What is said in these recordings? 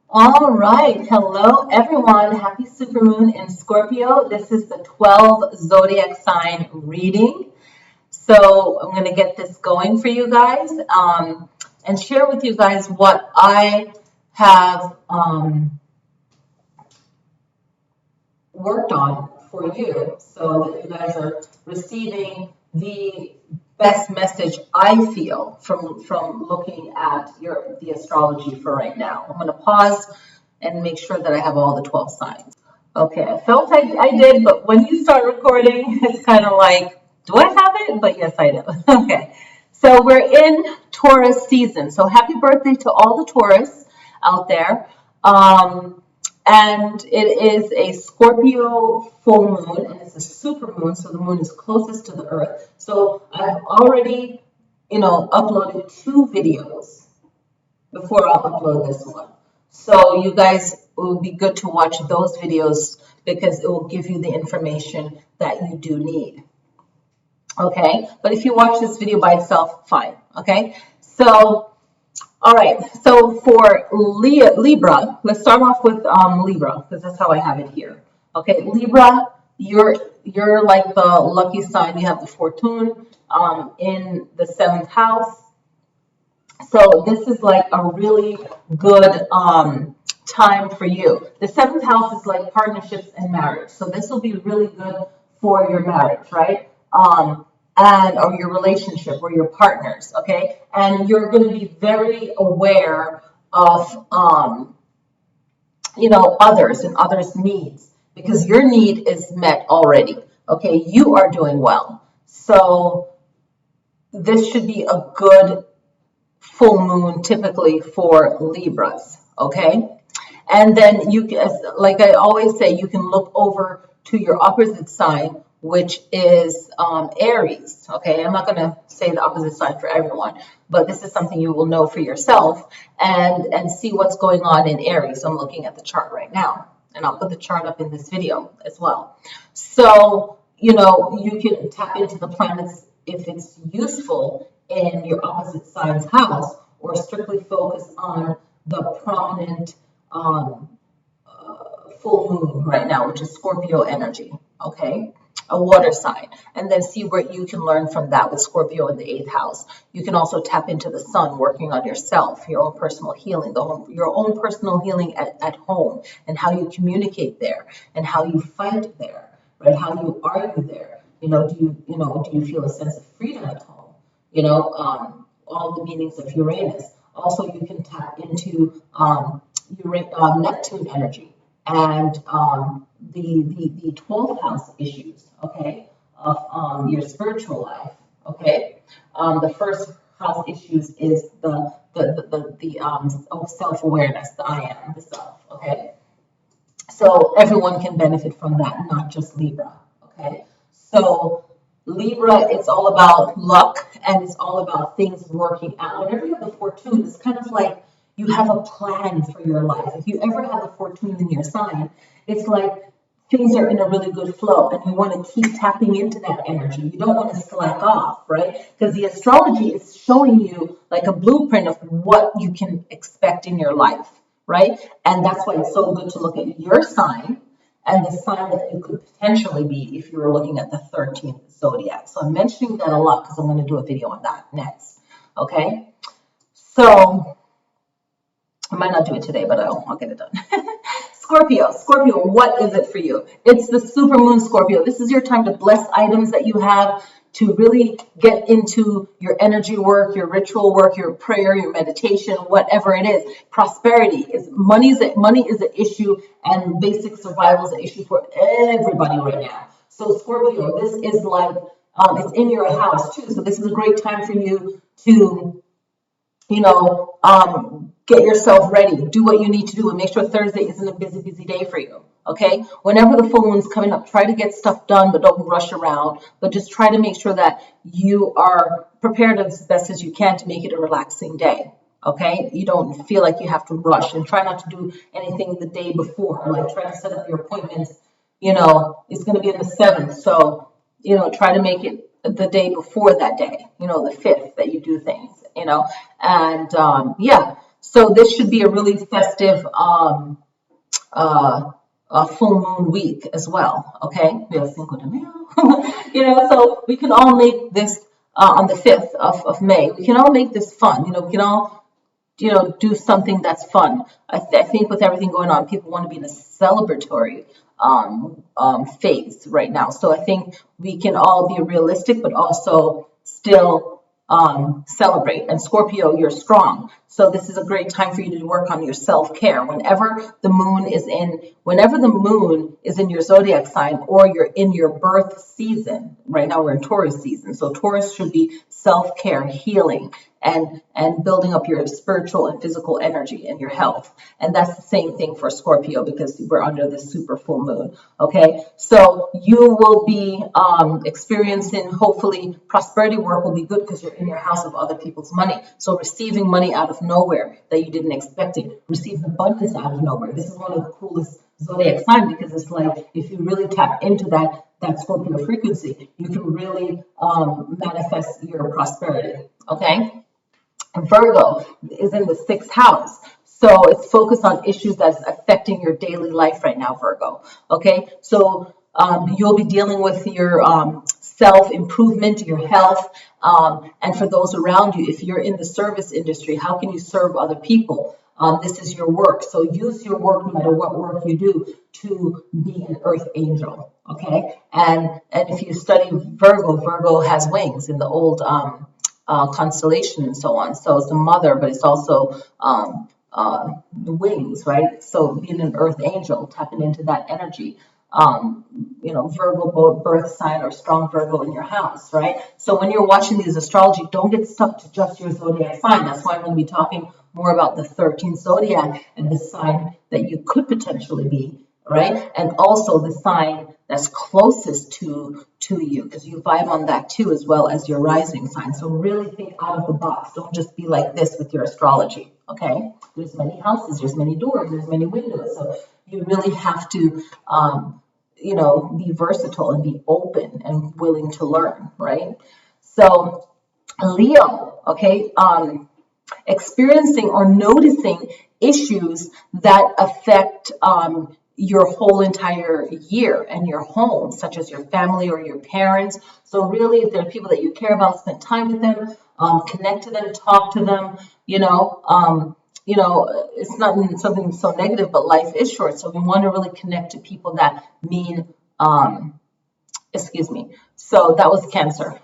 All right. Hello, everyone. Happy supermoon in Scorpio. This is the 12 zodiac sign reading. So I'm going to get this going for you guys and share with you guys what I have worked on for you so that you guys are receiving the best message I feel from looking at the astrology for right now. I'm going to pause and make sure that I have all the 12 signs. Okay, I felt I did, but when you start recording, it's kind of like, do I have it? But yes, I do. Okay, so we're in Taurus season. So happy birthday to all the Taurus out there. And it is a Scorpio full moon, and it's a super moon, so the moon is closest to the earth. So I've already, uploaded 2 videos before I'll upload this one. So you guys, it will be good to watch those videos because it will give you the information that you do need. Okay, but if you watch this video by itself, fine. Okay, so all right, so for Libra, let's start off with Libra, because that's how I have it here. Okay, Libra, you're like the lucky sign. You have the fortune in the 7th house. So this is like a really good time for you. The 7th house is like partnerships and marriage. So this will be really good for your marriage, right? Or your relationship or your partners, okay? And you're going to be very aware of, others and others' needs because your need is met already, okay? You are doing well. So this should be a good full moon typically for Libras, okay? And then you, like I always say, you can look over to your opposite sign, which is Aries, okay? I'm not going to say the opposite sign for everyone, but this is something you will know for yourself and see what's going on in Aries. So I'm looking at the chart right now, and I'll put the chart up in this video as well. So, you can tap into the planets if it's useful in your opposite sign's house, or strictly focus on the prominent full moon right now, which is Scorpio energy, okay? A water sign, and then see where you can learn from that with Scorpio in the 8th house. You can also tap into the sun, working on yourself, your own personal healing, your own personal healing at home, and how you communicate there, and how you fight there, right? How you argue there. Do you feel a sense of freedom at home? All the meanings of Uranus. Also, you can tap into Neptune energy and the 12th house issues, okay, of your spiritual life, okay. The first house issues is the self-awareness, the I am, the self, okay. So everyone can benefit from that, not just Libra, okay. So Libra, it's all about luck and it's all about things working out. Whenever you have the fortune, it's kind of like you have a plan for your life. If you ever have the fortune in your sign, it's like things are in a really good flow and you want to keep tapping into that energy. You don't want to slack off, right? Because the astrology is showing you like a blueprint of what you can expect in your life, right? And that's why it's so good to look at your sign and the sign that you could potentially be if you were looking at the 13th zodiac. So I'm mentioning that a lot because I'm going to do a video on that next, okay? So I might not do it today, but I'll get it done. Scorpio, what is it for you? It's the super moon Scorpio. This is your time to bless items that you have, to really get into your energy work, your ritual work, your prayer, your meditation, whatever it is. Prosperity is money is an issue, and basic survival is an issue for everybody right now. So Scorpio, this is like it's in your house too. So this is a great time for you to, get yourself ready, do what you need to do, and make sure Thursday isn't a busy day for you. Okay, whenever the full moon's coming up, try to get stuff done, but don't rush around. But just try to make sure that you are prepared as best as you can to make it a relaxing day. Okay, you don't feel like you have to rush, and try not to do anything the day before. Like try to set up your appointments. It's going to be in the 7th, so try to make it the day before that day. The 5th that you do things. And yeah. So this should be a really festive full moon week as well. Okay, we have Cinco de Mayo. So we can all make this on the 5th of May. We can all make this fun. We can all do something that's fun. I think with everything going on, people want to be in a celebratory phase right now. So I think we can all be realistic, but also still celebrate. And Scorpio, you're strong. So this is a great time for you to work on your self-care. Whenever the moon is in your zodiac sign, or you're in your birth season. Right now we're in Taurus season. So Taurus should be self-care, healing, and building up your spiritual and physical energy and your health. And that's the same thing for Scorpio, because we're under the super full moon. Okay, so you will be experiencing, hopefully, prosperity work will be good because you're in your house of other people's money. So receiving money out of nowhere that you didn't expect it, receiving abundance out of nowhere. This is one of the coolest zodiac signs, because it's like, if you really tap into that Scorpio frequency, you can really manifest your prosperity. Okay. Virgo is in the 6th house. So it's focused on issues that's affecting your daily life right now, Virgo. Okay. So you'll be dealing with your self-improvement, your health, and for those around you. If you're in the service industry, how can you serve other people? This is your work. So use your work, no matter what work you do, to be an earth angel. Okay. And if you study Virgo has wings in the old constellation and so on. So it's the mother, but it's also the wings, right? So being an earth angel, tapping into that energy. Virgo birth sign or strong Virgo in your house, right? So when you're watching these astrology, don't get stuck to just your zodiac sign. That's why I'm going to be talking more about the 13th zodiac and the sign that you could potentially be, right? And also the sign that's closest to you, because you vibe on that too, as well as your rising sign. So really think out of the box. Don't just be like this with your astrology, okay? There's many houses, there's many doors, there's many windows. So you really have to, be versatile and be open and willing to learn, right? So Leo, okay, experiencing or noticing issues that affect your whole entire year and your home, such as your family or your parents. So really, if there are people that you care about, spend time with them, connect to them, talk to them, it's not something so negative, but life is short. So we want to really connect to people that mean, So that was Cancer.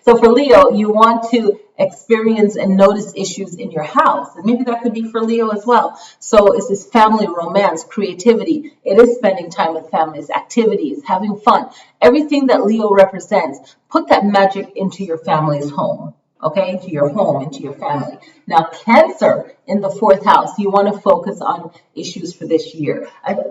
So for Leo, you want to experience and notice issues in your house. And maybe that could be for Leo as well. So it's this family, romance, creativity. It is spending time with families, activities, having fun. Everything that Leo represents, put that magic into your family's home. Okay, into your home, into your family. Now, Cancer in the 4th house, you want to focus on issues for this year.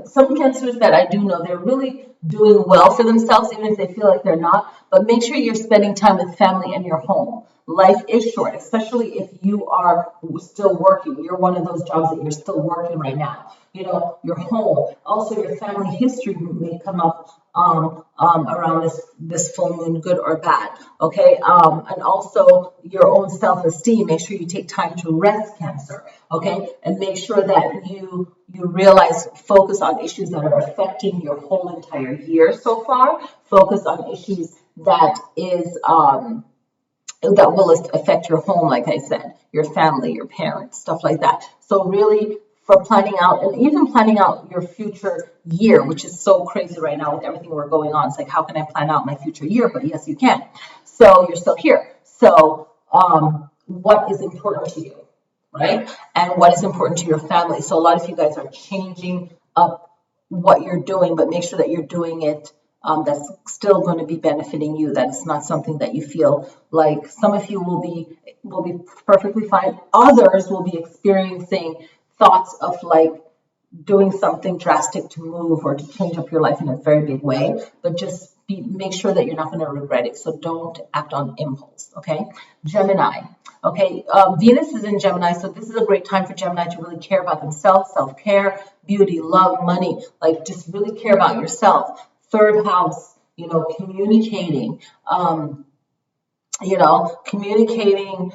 Some Cancers that I do know, they're really doing well for themselves, even if they feel like they're not. But make sure you're spending time with family and your home. Life is short, especially if you are still working. You're one of those jobs that you're still working right now. Your home. Also, your family history may come up around this full moon, good or bad. Okay, and also your own self-esteem. Make sure you take time to rest, Cancer. Okay, and make sure that you realize, focus on issues that are affecting your whole entire year so far. Focus on issues that will affect your home, like I said, your family, your parents, stuff like that. So really, for planning out, and even planning out your future year, which is so crazy right now with everything we're going on. It's like, how can I plan out my future year? But yes, you can. So you're still here. So what is important to you, right? And what is important to your family? So a lot of you guys are changing up what you're doing, but make sure that you're doing it that's still going to be benefiting you. That's not something that you feel like, some of you will be perfectly fine. Others will be experiencing thoughts of like doing something drastic to move or to change up your life in a very big way, but just make sure that you're not going to regret it. So don't act on impulse. Okay. Gemini. Okay. Venus is in Gemini. So this is a great time for Gemini to really care about themselves, self-care, beauty, love, money, like just really care about yourself. 3rd house, communicating, communicating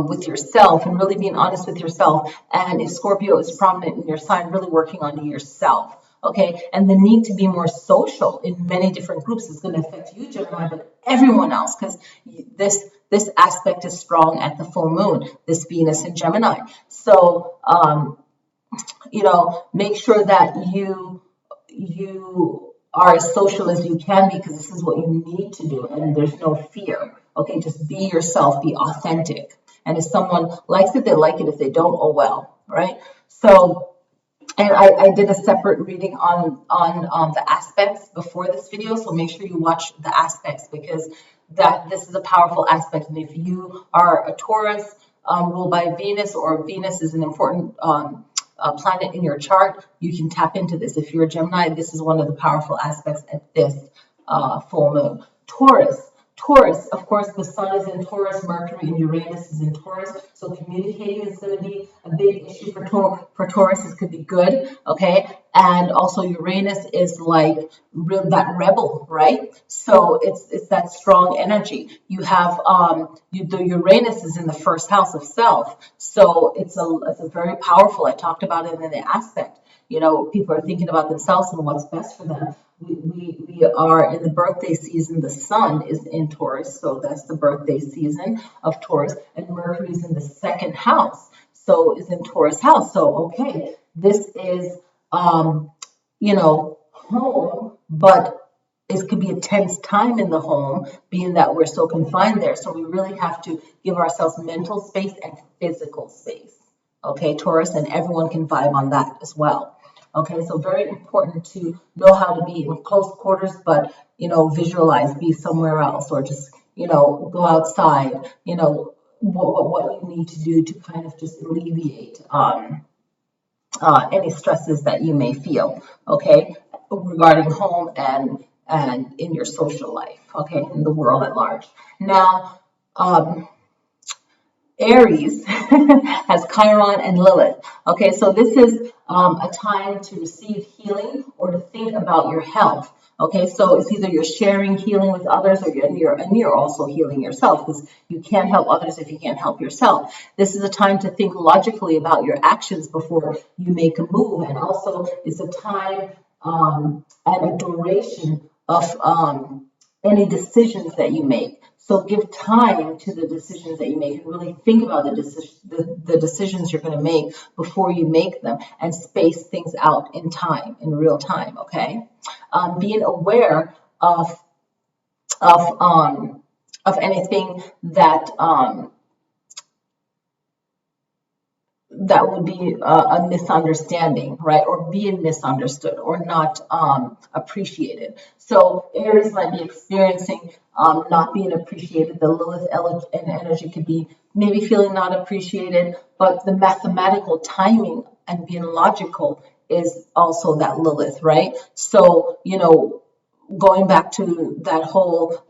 with yourself and really being honest with yourself. And if Scorpio is prominent in your sign, really working on yourself. Okay, and the need to be more social in many different groups is going to affect you, Gemini, but everyone else, because this aspect is strong at the full moon, this Venus in Gemini. So make sure that you are as social as you can be, because this is what you need to do, and there's no fear. Okay, just be yourself, be authentic. And if someone likes it, they like it. If they don't, oh well, right? So, and I did a separate reading on the aspects before this video, so make sure you watch the aspects, because this is a powerful aspect. And if you are a Taurus ruled by Venus, or Venus is an important planet in your chart, you can tap into this. If you're a Gemini, this is one of the powerful aspects at this full moon. Taurus, of course, the sun is in Taurus, Mercury and Uranus is in Taurus, so communicating is going to be a big issue for Taurus. This could be good, okay? And also Uranus is like that rebel, right? So it's that strong energy. You have the Uranus is in the first house of self, so it's a very powerful. I talked about it in the aspect. People are thinking about themselves and what's best for them. We are in the birthday season. The sun is in Taurus, so that's the birthday season of Taurus, and Mercury is in the second house, so is in Taurus house. So okay, this is home, but it could be a tense time in the home, being that we're so confined there. So we really have to give ourselves mental space and physical space. Okay, Taurus, and everyone can vibe on that as well. Okay, so very important to know how to be in close quarters, but visualize, be somewhere else, or just go outside. What you need to do to kind of just alleviate any stresses that you may feel. Okay, regarding home and in your social life. Okay, in the world at large. Now, Aries has Chiron and Lilith. Okay, so this is a time to receive healing or to think about your health. Okay, so it's either you're sharing healing with others, or you're also healing yourself, because you can't help others if you can't help yourself. This is a time to think logically about your actions before you make a move, and also it's a time and a duration of any decisions that you make. So give time to the decisions that you make, and really think about the decisions you're going to make before you make them, and space things out in time, in real time. Okay, being aware of anything that that would be a misunderstanding, right? Or being misunderstood or not appreciated. So Aries might be experiencing not being appreciated. The Lilith energy could be maybe feeling not appreciated, but the mathematical timing and being logical is also that Lilith, right? So, going back to that whole,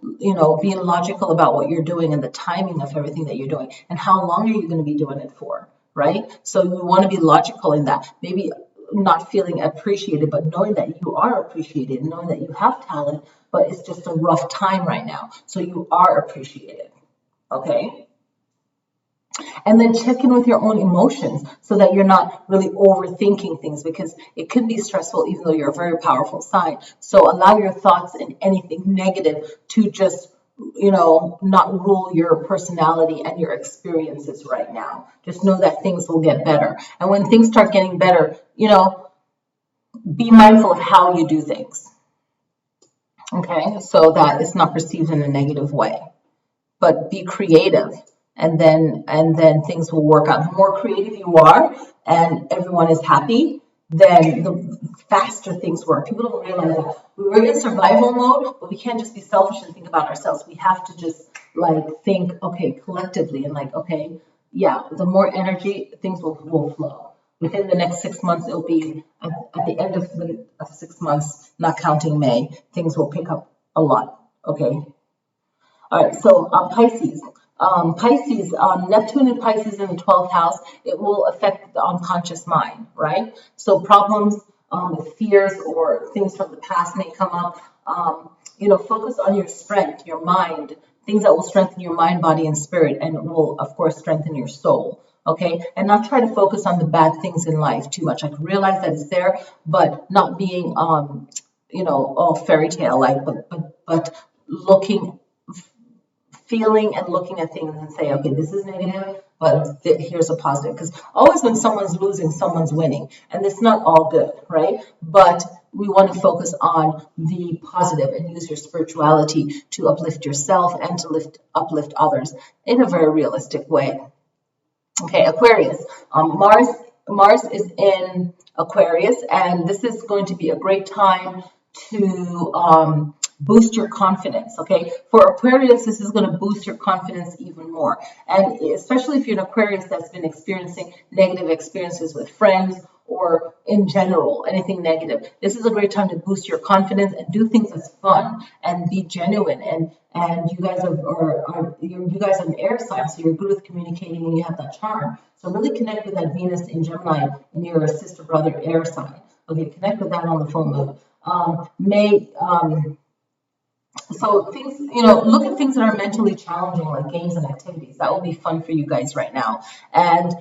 being logical about what you're doing and the timing of everything that you're doing, and how long are you going to be doing it for? Right? So you want to be logical in that. Maybe not feeling appreciated, but knowing that you are appreciated, knowing that you have talent, but it's just a rough time right now. So you are appreciated. Okay? And then check in with your own emotions so that you're not really overthinking things, because it can be stressful even though you're a very powerful sign. So allow your thoughts and anything negative to just not rule your personality and your experiences right now. Just know that things will get better. And when things start getting better, be mindful of how you do things. Okay, so that it's not perceived in a negative way. But be creative, and then things will work out. The more creative you are and everyone is happy, then the faster things work. People don't realize that we're in survival mode, but we can't just be selfish and think about ourselves. We have to just think, okay, collectively, and the more energy, things will flow. Within the next 6 months, it'll be at the end of 6 months, not counting May, things will pick up a lot. Okay. All right. So Pisces. Pisces, Neptune and Pisces in the 12th house, it will affect the unconscious mind, right? So problems with fears or things from the past may come up. Focus on your strength, your mind. things that will strengthen your mind, body, and spirit, and it will, of course, strengthen your soul. Okay, and not try to focus on the bad things in life too much. Like realize that it's there, but not being all fairy tale like, but looking, feeling and looking at things and say, okay, this is negative, but here's a positive. Because always when someone's losing, someone's winning, and it's not all good, right? But we want to focus on the positive and use your spirituality to uplift yourself and to uplift others in a very realistic way. Okay, Aquarius. Mars is in Aquarius, and this is going to be a great time to boost your confidence. Okay, for Aquarius, this is going to boost your confidence even more, and especially if you're an Aquarius that's been experiencing negative experiences with friends or in general anything negative. This is a great time to boost your confidence and do things that's fun and be genuine. And you guys are an air sign, so you're good with communicating and you have that charm. So really connect with that Venus in Gemini and your sister brother air sign. Okay, connect with that on the full moon. So things, look at things that are mentally challenging, like games and activities. That will be fun for you guys right now. And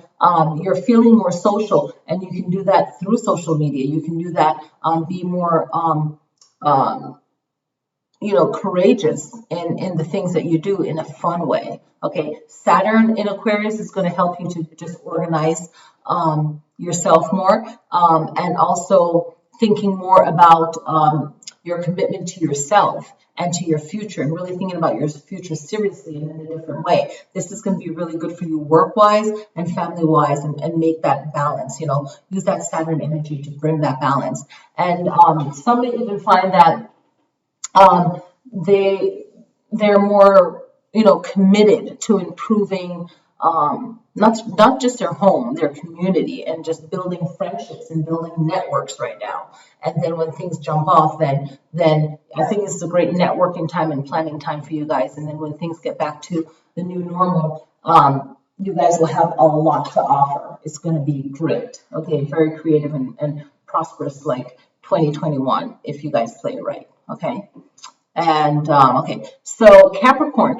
you're feeling more social, and you can do that through social media. You can do that, be more, courageous in the things that you do in a fun way. Okay, Saturn in Aquarius is going to help you to just organize yourself more, and also thinking more about your commitment to yourself and to your future, and really thinking about your future seriously and in a different way. This is going to be really good for you work-wise and family-wise, and make that balance. Use that Saturn energy to bring that balance. And some may even find that they're more committed to improving not just their home, their community, and just building friendships and building networks right now. And then when things jump off, then I think this is a great networking time and planning time for you guys. And then when things get back to the new normal, you guys will have a lot to offer. It's going to be great. Okay, very creative and prosperous, like 2021, if you guys play it right. Okay. And okay, so Capricorn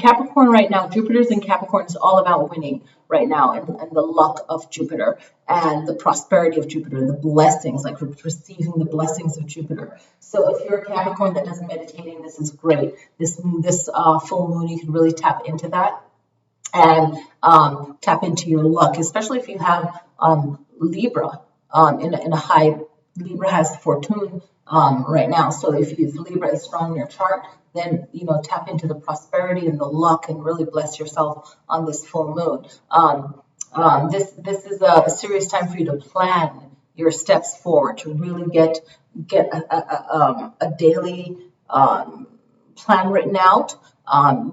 right now, Jupiter's in Capricorn is all about winning right now, and the luck of Jupiter and the prosperity of Jupiter, the blessings, like receiving the blessings of Jupiter. So if you're a Capricorn that does meditating, this is great. This full moon, you can really tap into that and tap into your luck, especially if you have Libra in a high. Libra has fortune right now. So if Libra is strong in your chart, then tap into the prosperity and the luck and really bless yourself on this full moon. This is a serious time for you to plan your steps forward, to really get a daily plan written out.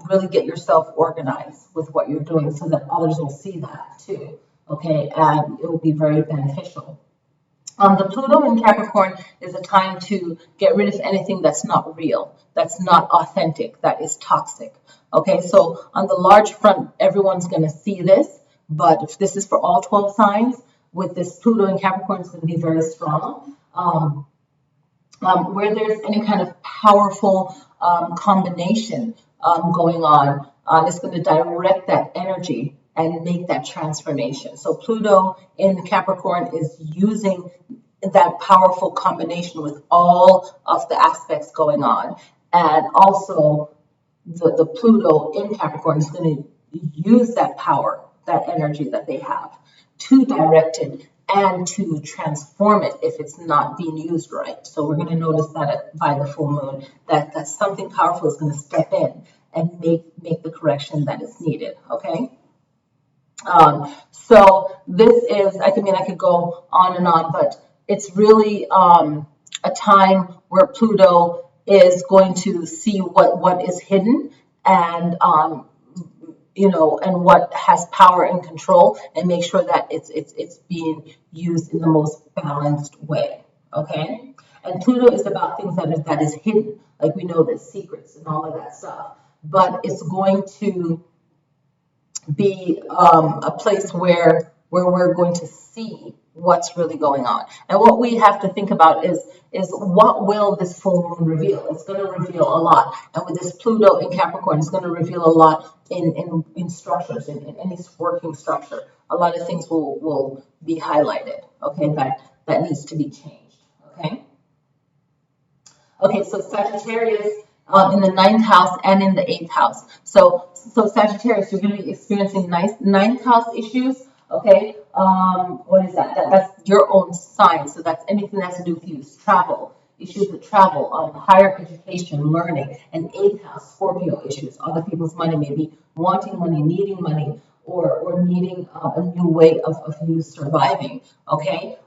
Really get yourself organized with what you're doing so that others will see that too. Okay, and it will be very beneficial. The Pluto in Capricorn is a time to get rid of anything that's not real, that's not authentic, that is toxic. Okay, so on the large front, everyone's going to see this, but if this is for all 12 signs, with this Pluto in Capricorn, it's going to be very strong. Where there's any kind of powerful combination going on, it's going to direct that energy and make that transformation. So Pluto in Capricorn is using that powerful combination with all of the aspects going on. And also the Pluto in Capricorn is going to use that power, that energy that they have, to direct it and to transform it if it's not being used right. So we're going to notice that by the full moon, that something powerful is going to step in and make the correction that is needed. Okay. So this is, I could go on and on, but it's really a time where Pluto is going to see what is hidden and and what has power and control, and make sure that it's being used in the most balanced way. Okay, and Pluto is about things that is hidden, like we know the secrets and all of that stuff, but it's going to be a place where we're going to see what's really going on. And what we have to think about is what will this full moon reveal? It's going to reveal a lot. And with this Pluto in Capricorn, it's going to reveal a lot in structures, in any working structure. A lot of things will be highlighted, okay, that needs to be changed, okay? Okay, so Sagittarius in the 9th house and in the 8th house. So Sagittarius, you're going to be experiencing 9th house issues, okay? What is that? That's your own sign. So that's anything that has to do with you. Travel, issues with travel, higher education, learning, and 8th house, Scorpio issues. Other people's money, maybe wanting money, needing money, or needing a new way of you surviving, okay?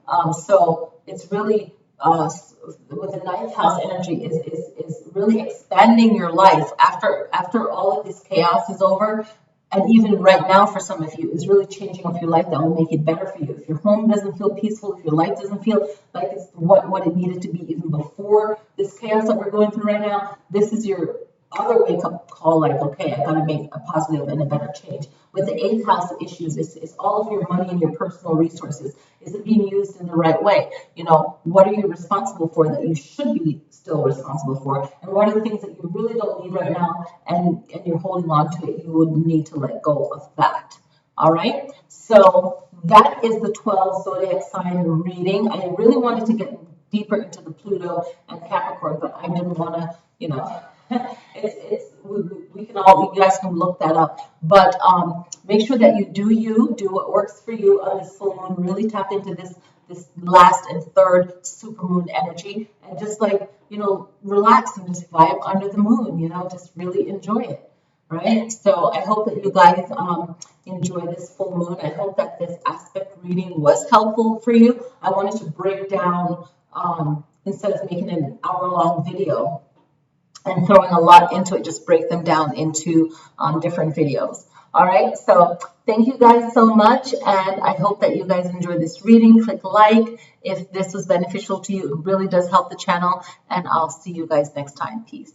So it's really, with the 9th house energy is really expanding your life after all of this chaos is over. And even right now, for some of you, is really changing up your life that will make it better for you. If your home doesn't feel peaceful, if your life doesn't feel like it's what it needed to be even before this chaos that we're going through right now, this is your other wake-up call, like, okay, I gotta make a positive and a better change. With the 8th house issues, it's all of your money and your personal resources. Is it being used in the right way? You know, what are you responsible for that you should be still responsible for? And what are the things that you really don't need right now and you're holding on to it? You would need to let go of that. All right? So that is the 12 zodiac sign reading. I really wanted to get deeper into the Pluto and Capricorn, but I didn't want to, you know, we can all, you guys can look that up, but make sure that you do what works for you on this full moon. Really tap into this last and third supermoon energy, and just, like, you know, relax and just vibe under the moon, you know, just really enjoy it, right? So I hope that you guys enjoy this full moon. I hope that this aspect reading was helpful for you. I wanted to break down, instead of making an hour-long video and throwing a lot into it, just break them down into different videos. All right, so thank you guys so much, and I hope that you guys enjoyed this reading. Click like if this was beneficial to you. It really does help the channel, and I'll see you guys next time. Peace.